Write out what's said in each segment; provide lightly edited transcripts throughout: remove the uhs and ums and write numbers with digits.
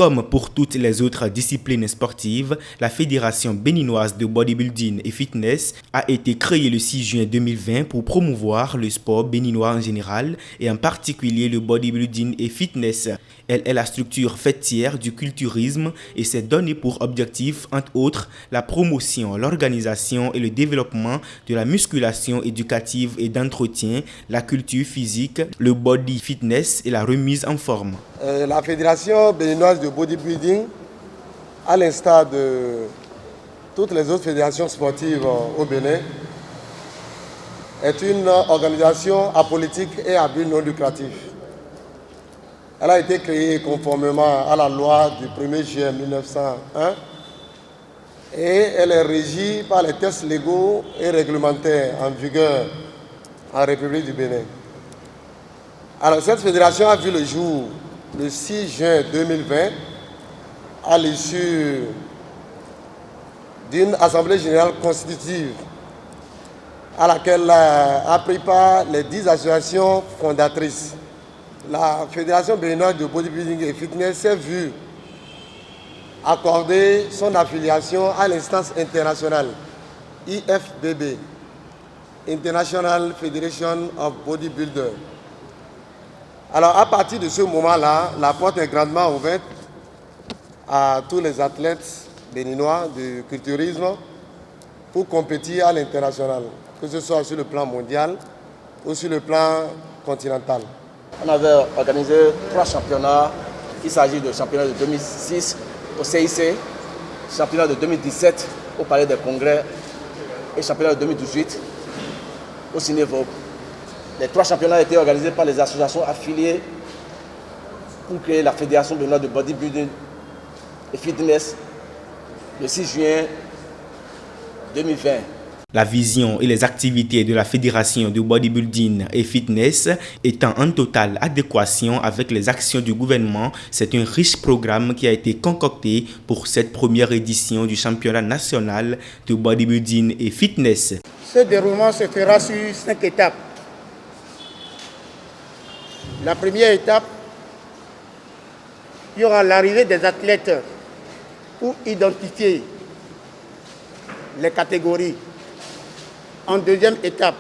Comme pour toutes les autres disciplines sportives, la Fédération béninoise de bodybuilding et fitness a été créée le 6 juin 2020 pour promouvoir le sport béninois en général et en particulier le bodybuilding et fitness. Elle est la structure fêtière du culturisme et s'est donnée pour objectif, entre autres, la promotion, l'organisation et le développement de la musculation éducative et d'entretien, la culture physique, le body fitness et la remise en forme. La Fédération béninoise de bodybuilding, à l'instar de toutes les autres fédérations sportives au Bénin, est une organisation apolitique et à but non lucratif. Elle a été créée conformément à la loi du 1er juillet 1901 et elle est régie par les textes légaux et réglementaires en vigueur en République du Bénin. Alors cette fédération a vu le jour le 6 juin 2020 à l'issue d'une assemblée générale constitutive à laquelle a pris part les 10 associations fondatrices. La Fédération béninoise de bodybuilding et fitness s'est vue accorder son affiliation à l'instance internationale IFBB, International Federation of Bodybuilders. Alors à partir de ce moment-là, la porte est grandement ouverte à tous les athlètes béninois du culturisme pour compétir à l'international, que ce soit sur le plan mondial ou sur le plan continental. On avait organisé 3 championnats. Il s'agit de championnat de 2006 au CIC, championnat de 2017 au Palais des Congrès et championnat de 2018 au Cinévogue. Les 3 championnats étaient organisés par les associations affiliées pour créer la Fédération béninoise de bodybuilding et fitness le 6 juin 2020. La vision et les activités de la Fédération de bodybuilding et fitness étant en totale adéquation avec les actions du gouvernement, c'est un riche programme qui a été concocté pour cette première édition du championnat national de bodybuilding et fitness. Ce déroulement se fera sur 5 étapes. La première étape, il y aura l'arrivée des athlètes pour identifier les catégories. En deuxième étape,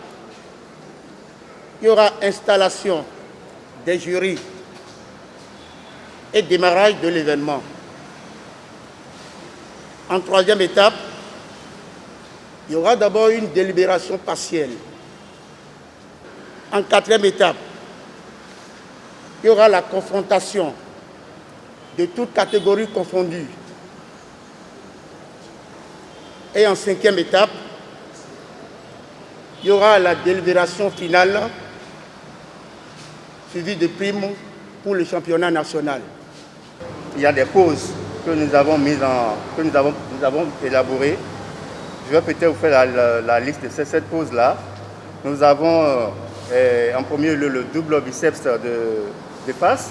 il y aura installation des jurys et démarrage de l'événement. En troisième étape, il y aura d'abord une délibération partielle. En quatrième étape, il y aura la confrontation de toutes catégories confondues. Et en cinquième étape, il y aura la délibération finale suivie de primes pour le championnat national. Il y a des pauses que nous avons élaborées. Je vais peut-être vous faire la liste de ces 7 pauses-là. Nous avons en premier lieu le double biceps de face.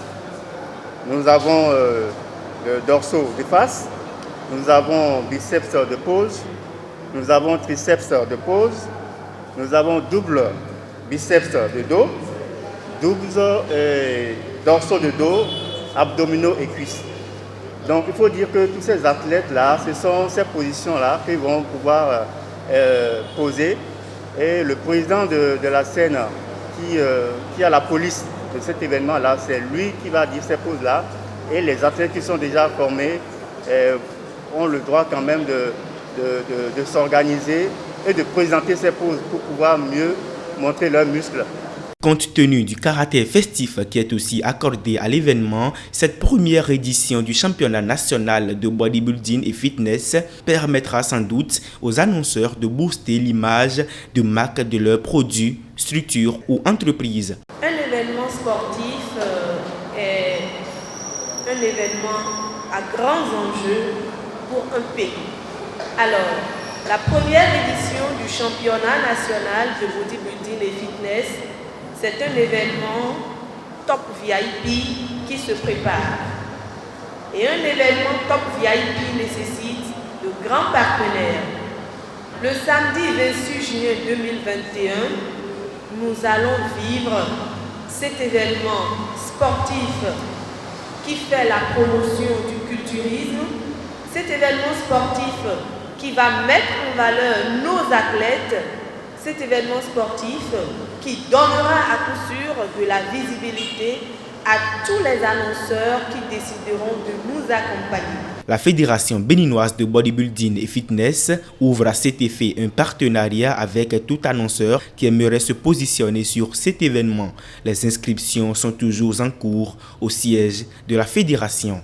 Nous avons le dorsaux de face. Nous avons biceps de pose. Nous avons triceps de pose. Nous avons double biceps de dos, double dorsaux de dos, abdominaux et cuisses. Donc il faut dire que tous ces athlètes-là, ce sont ces positions-là qu'ils vont pouvoir poser. Et le président de la scène qui a la police de cet événement-là, c'est lui qui va dire ces poses-là. Et les athlètes qui sont déjà formés ont le droit quand même de s'organiser et de présenter ces poses pour pouvoir mieux montrer leurs muscles. Compte tenu du caractère festif qui est aussi accordé à l'événement, cette première édition du championnat national de bodybuilding et fitness permettra sans doute aux annonceurs de booster l'image de marque de leurs produits, structures ou entreprises. Un événement sportif est un événement à grands enjeux pour un pays. Alors, la première édition du championnat national de bodybuilding et fitness, c'est un événement top VIP qui se prépare. Et un événement top VIP nécessite de grands partenaires. Le samedi 26 juin 2021, nous allons vivre cet événement sportif qui fait la promotion du culturisme, cet événement sportif qui va mettre en valeur nos athlètes, cet événement sportif qui donnera à coup sûr de la visibilité à tous les annonceurs qui décideront de nous accompagner. La Fédération béninoise de bodybuilding et fitness ouvre à cet effet un partenariat avec tout annonceur qui aimerait se positionner sur cet événement. Les inscriptions sont toujours en cours au siège de la fédération.